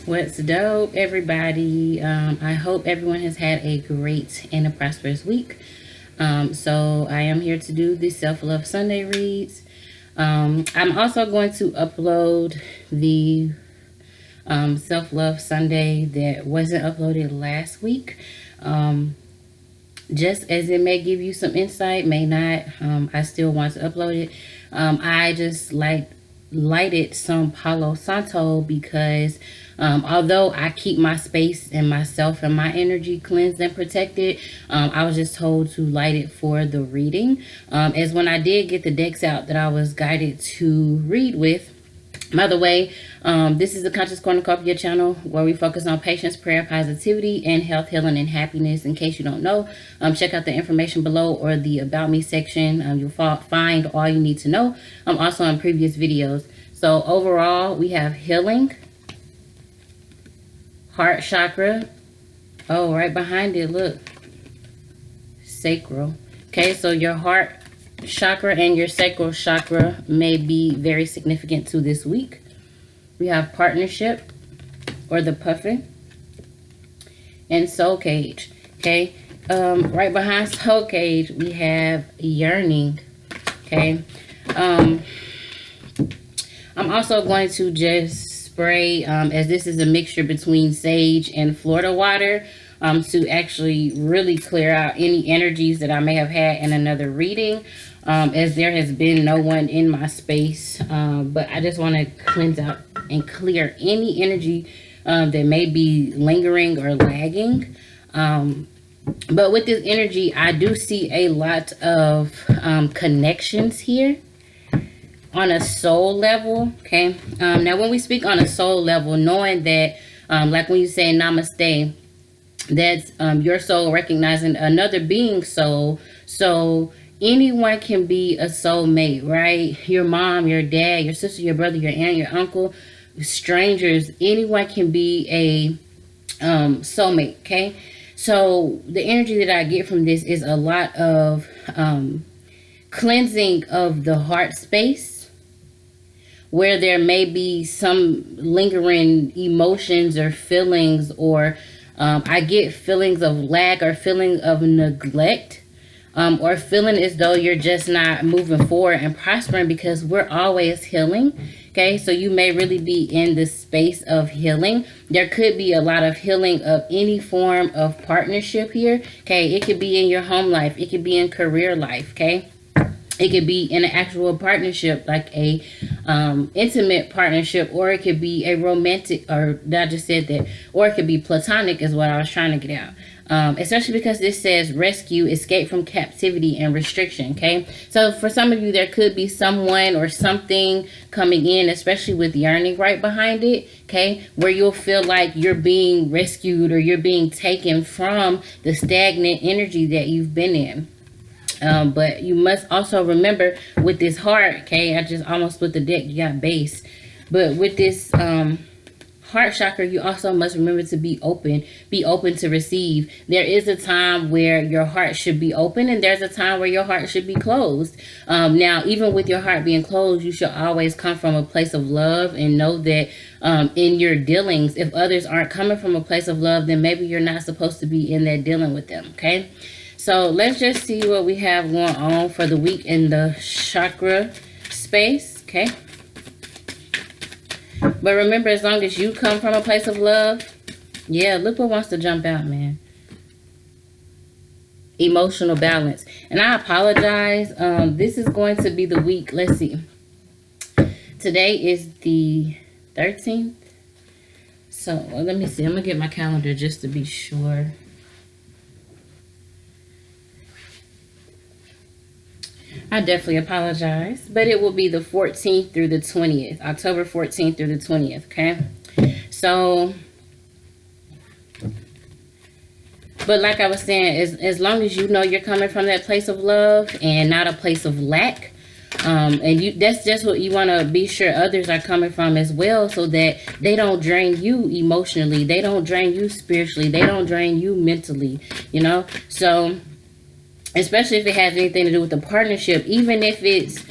What's dope, everybody? I hope everyone has had a great and a prosperous week. So I am here to do the Self-Love Sunday reads. I'm also going to upload the Self-Love Sunday that wasn't uploaded last week. Just as it may give you some insight, may not. I still want to upload it. I just lighted some Palo Santo because although I keep my space and myself and my energy cleansed and protected, I was just told to light it for the reading. As when I did get the decks out that I was guided to read with. By the way, this is the Conscious Cornucopia channel where we focus on patience, prayer, positivity, and health, healing, and happiness. In case you don't know, check out the information below or the About Me section. You'll find all you need to know. Also in previous videos. So overall, we have healing, heart chakra. Oh, right behind it, look. Sacral. Okay, so your heart chakra and your sacral chakra may be very significant to this week. We have partnership or the puffin and soul cage. Okay, right behind soul cage we have yearning. Okay, I'm also going to just spray as this is a mixture between sage and Florida water to actually really clear out any energies that I may have had in another reading, as there has been no one in my space, but I just want to cleanse out and clear any energy that may be lingering or lagging. But with this energy, I do see a lot of connections here on a soul level. Okay, now when we speak on a soul level, knowing that like when you say namaste, that's your soul recognizing another being's soul. So anyone can be a soulmate, right? Your mom, your dad, your sister, your brother, your aunt, your uncle, strangers, anyone can be a soulmate. Okay, so the energy that I get from this is a lot of cleansing of the heart space, where there may be some lingering emotions or feelings, or I get feelings of lack or feeling of neglect, or feeling as though you're just not moving forward and prospering, because we're always healing. Okay, so you may really be in the space of healing. There could be a lot of healing of any form of partnership here. Okay, it could be in your home life, it could be in career life. Okay, it could be in an actual partnership, like a intimate partnership, or it could be a romantic, or I just said that, or it could be platonic is what I was trying to get out. Especially because this says rescue, escape from captivity and restriction. Okay, so for some of you, there could be someone or something coming in, especially with yearning right behind it. Okay, where you'll feel like you're being rescued or you're being taken from the stagnant energy that you've been in. But you must also remember with this heart, okay, I just almost split the deck, you got base. But with this heart chakra, you also must remember to be open to receive. There is a time where your heart should be open, and there's a time where your heart should be closed. Now, even with your heart being closed, you should always come from a place of love, and know that in your dealings, if others aren't coming from a place of love, then maybe you're not supposed to be in there dealing with them. Okay, so let's just see what we have going on for the week in the chakra space. Okay, but remember, as long as you come from a place of love, yeah, look what wants to jump out, man. Emotional balance. And I apologize. This is going to be the week. Let's see. Today is the 13th. So let me see. I'm going to get my calendar just to be sure. I definitely apologize, but it will be the 14th through the 20th, October 14th through the 20th. Okay, so, but like I was saying, as long as you know you're coming from that place of love and not a place of lack, and that's just what you want to be sure others are coming from as well, so that they don't drain you emotionally, they don't drain you spiritually, they don't drain you mentally, you know. So especially if it has anything to do with the partnership, even if it's,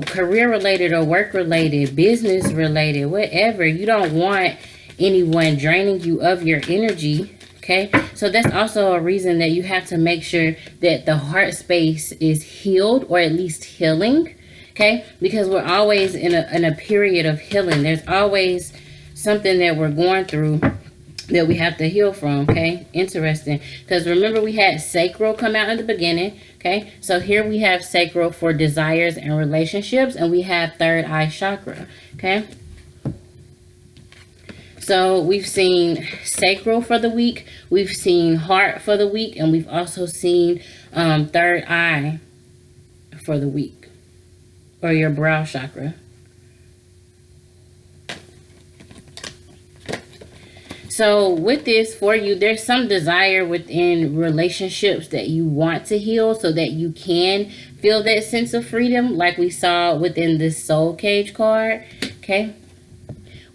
career related or work related, business related, whatever. You don't want anyone draining you of your energy. Okay, so that's also a reason that you have to make sure that the heart space is healed, or at least healing. Okay, because we're always in a period of healing. There's always something that we're going through that we have to heal from. Okay, interesting, because remember we had sacral come out in the beginning. Okay, so here we have sacral for desires and relationships, and we have third eye chakra. Okay, so we've seen sacral for the week, we've seen heart for the week, and we've also seen third eye for the week, or your brow chakra. So with this for you, there's some desire within relationships that you want to heal so that you can feel that sense of freedom, like we saw within this soul cage card. Okay,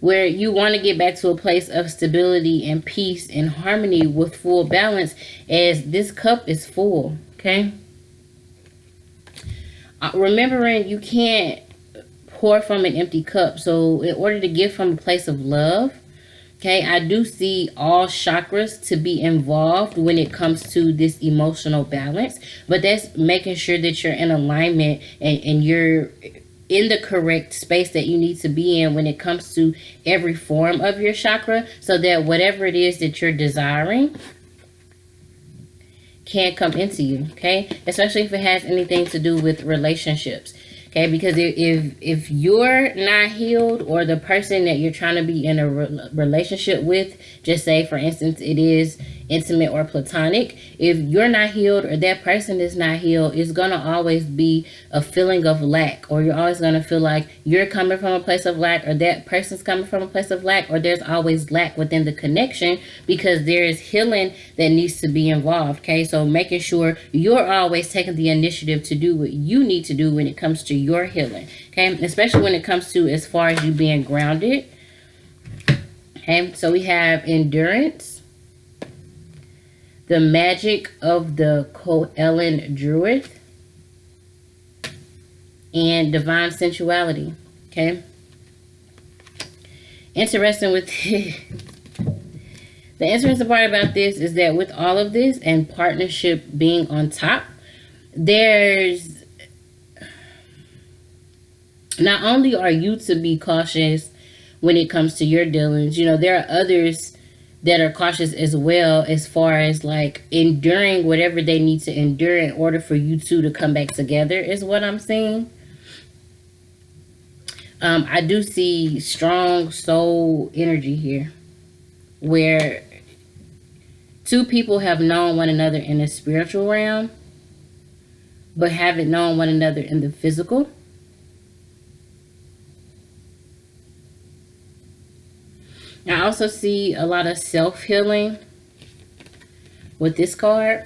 where you want to get back to a place of stability and peace and harmony with full balance, as this cup is full. Okay, remembering you can't pour from an empty cup. So in order to give from a place of love, okay, I do see all chakras to be involved when it comes to this emotional balance, but that's making sure that you're in alignment and you're in the correct space that you need to be in when it comes to every form of your chakra, so that whatever it is that you're desiring can come into you. Okay, especially if it has anything to do with relationships. Okay, because if you're not healed, or the person that you're trying to be in a relationship with, just say for instance it is intimate or platonic, if you're not healed or that person is not healed, it's going to always be a feeling of lack, or you're always going to feel like you're coming from a place of lack, or that person's coming from a place of lack, or there's always lack within the connection, because there is healing that needs to be involved. Okay, so making sure you're always taking the initiative to do what you need to do when it comes to your healing. Okay, especially when it comes to as far as you being grounded. Okay, so we have endurance, the magic of the Koellen Druid, and divine sensuality. Okay, interesting with the interesting part about this is that with all of this and partnership being on top, there's not only are you to be cautious when it comes to your dealings, you know, there are others that are cautious as well, as far as like enduring whatever they need to endure in order for you two to come back together, is what I'm seeing. I do see strong soul energy here, where two people have known one another in the spiritual realm, but haven't known one another in the physical. I also see a lot of self-healing with this card.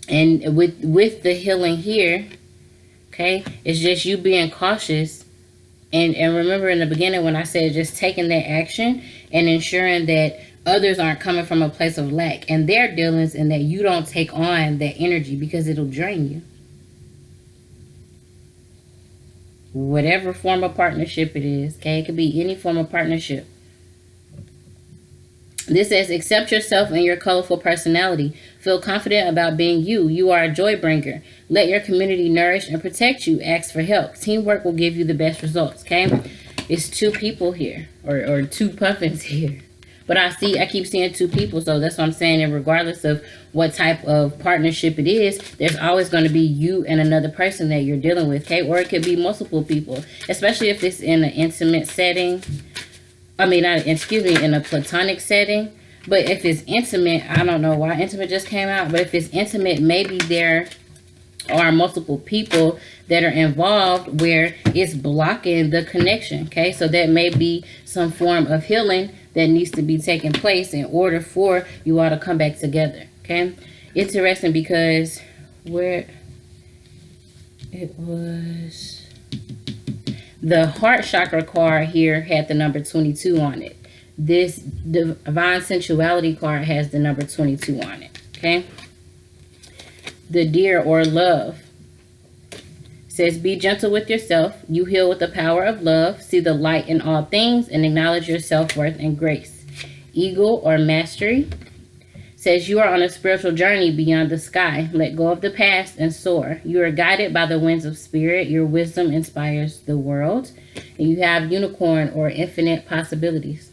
And with the healing here, okay, it's just you being cautious. And remember in the beginning when I said just taking that action and ensuring that others aren't coming from a place of lack and their dealings, and that you don't take on that energy, because it'll drain you. Whatever form of partnership it is, okay, it could be any form of partnership. This says, accept yourself and your colorful personality. Feel confident about being you. You are a joy bringer. Let your community nourish and protect you. Ask for help. Teamwork will give you the best results, okay? It's two people here, or two puffins here. But I keep seeing two people, so that's what I'm saying. And regardless of what type of partnership it is, there's always going to be you and another person that you're dealing with, okay? Or it could be multiple people, especially if it's in an intimate setting. I mean, in a platonic setting. But if it's intimate, I don't know why intimate just came out. But if it's intimate, maybe there are multiple people that are involved where it's blocking the connection. Okay, so that may be some form of healing that needs to be taking place in order for you all to come back together. Okay, interesting, because where it was, the heart chakra card here had the number 22 on it. This divine sensuality card has the number 22 on it. Okay, the deer or love says says, be gentle with yourself. You heal with the power of love. See the light in all things and acknowledge your self-worth and grace. Eagle or mastery says, you are on a spiritual journey beyond the sky. Let go of the past and soar. You are guided by the winds of spirit. Your wisdom inspires the world. And you have unicorn or infinite possibilities.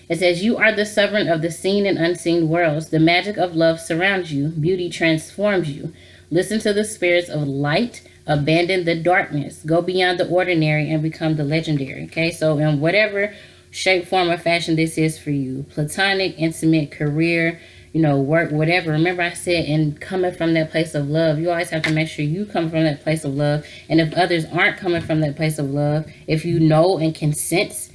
It says, you are the sovereign of the seen and unseen worlds. The magic of love surrounds you. Beauty transforms you. Listen to the spirits of light. Abandon the darkness. Go beyond the ordinary and become the legendary. Okay, so in whatever shape, form, or fashion this is for you, platonic, intimate, career, work, whatever. Remember I said, in coming from that place of love, you always have to make sure you come from that place of love. And if others aren't coming from that place of love, if you know and can sense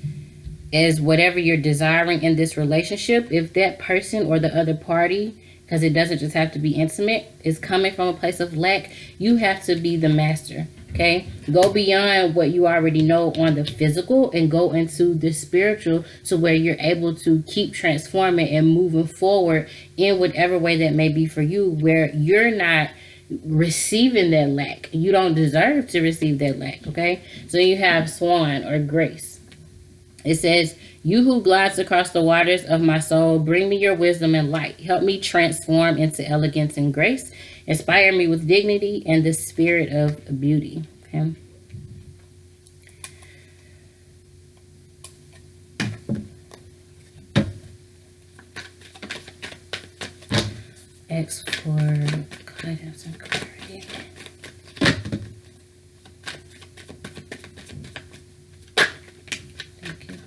as whatever you're desiring in this relationship, if that person or the other party, because it doesn't just have to be intimate, is coming from a place of lack, you have to be the master. Okay, go beyond what you already know on the physical and go into the spiritual, to where you're able to keep transforming and moving forward in whatever way that may be for you, where you're not receiving that lack. You don't deserve to receive that lack. Okay, so you have swan or grace. It says, you who glides across the waters of my soul, bring me your wisdom and light. Help me transform into elegance and grace. Inspire me with dignity and the spirit of beauty. Okay. X for guidance and clarity. Thank you.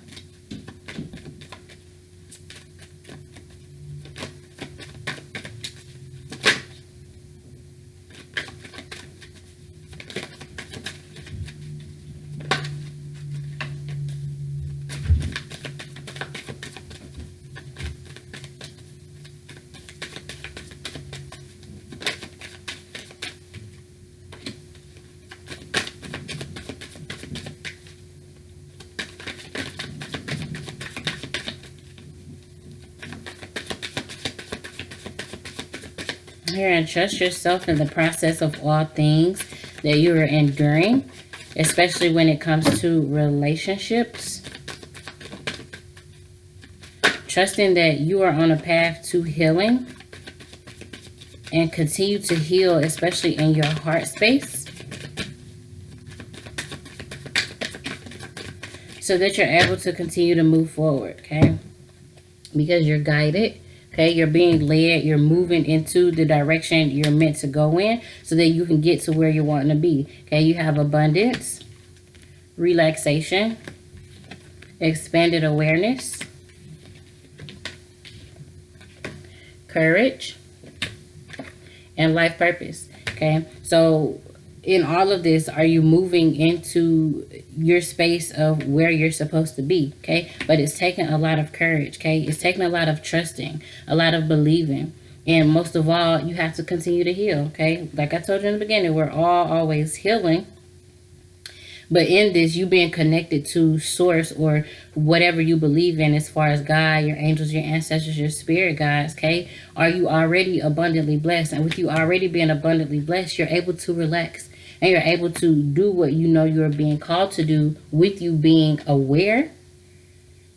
Here, and trust yourself in the process of all things that you are enduring, especially when it comes to relationships. Trusting that you are on a path to healing, and continue to heal, especially in your heart space, so that you're able to continue to move forward, okay? Because you're guided. Okay, you're being led, you're moving into the direction you're meant to go in, so that you can get to where you're wanting to be. Okay, you have abundance, relaxation, expanded awareness, courage, and life purpose. Okay, so in all of this, are you moving into your space of where you're supposed to be? Okay, but it's taking a lot of courage. Okay, it's taking a lot of trusting, a lot of believing, and most of all, you have to continue to heal. Okay, like I told you in the beginning, we're all always healing, but in this, you being connected to source or whatever you believe in, as far as God, your angels, your ancestors, your spirit guides. Okay, are you already abundantly blessed? And with you already being abundantly blessed, you're able to relax. And you're able to do what you know you're being called to do, with you being aware,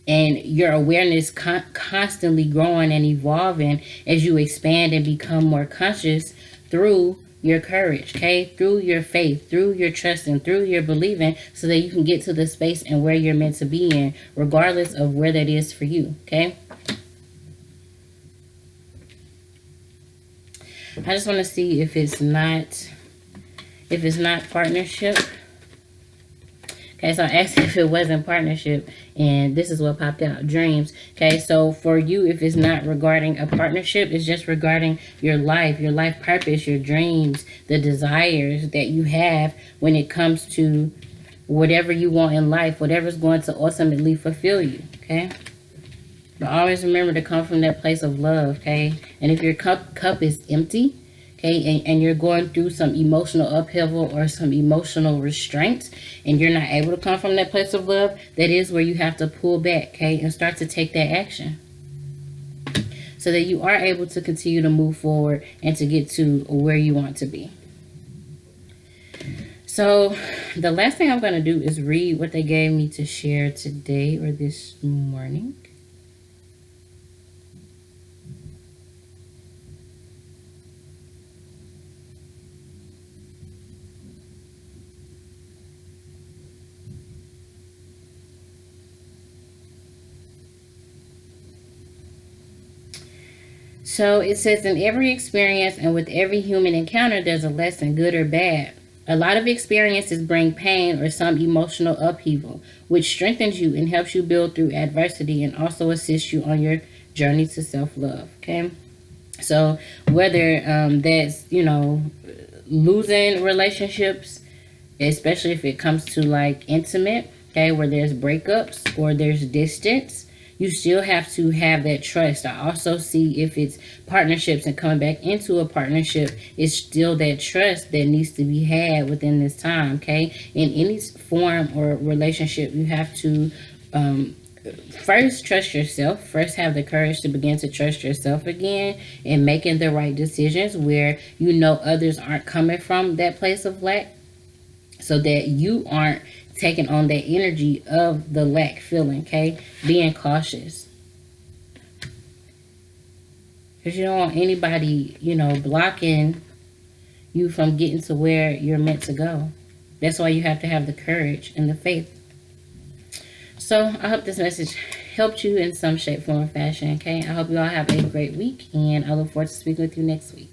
and your awareness constantly growing and evolving as you expand and become more conscious through your courage, okay? Through your faith, through your trust, and through your believing, so that you can get to the space and where you're meant to be in, regardless of where that is for you, okay? I just want to see if it's not partnership. Okay, so I asked if it wasn't partnership, and this is what popped out, dreams. Okay, so for you, if it's not regarding a partnership, it's just regarding your life purpose, your dreams, the desires that you have when it comes to whatever you want in life, whatever's going to ultimately fulfill you, okay? But always remember to come from that place of love, okay? And if your cup is empty, okay, and you're going through some emotional upheaval or some emotional restraints, and you're not able to come from that place of love, that is where you have to pull back, okay, and start to take that action, so that you are able to continue to move forward and to get to where you want to be. So the last thing I'm going to do is read what they gave me to share today or this morning. So it says, in every experience and with every human encounter, there's a lesson, good or bad. A lot of experiences bring pain or some emotional upheaval, which strengthens you and helps you build through adversity and also assists you on your journey to self-love. Okay. So whether that's, losing relationships, especially if it comes to like intimate, okay, where there's breakups or there's distance, you still have to have that trust. I also see if it's partnerships and coming back into a partnership, it's still that trust that needs to be had within this time, okay? In any form or relationship, you have to first trust yourself. First have the courage to begin to trust yourself again and making the right decisions where you know others aren't coming from that place of lack, so that you aren't taking on that energy of the lack feeling, okay? Being cautious. Because you don't want anybody, blocking you from getting to where you're meant to go. That's why you have to have the courage and the faith. So I hope this message helped you in some shape, form, or fashion, okay? I hope you all have a great week, and I look forward to speaking with you next week.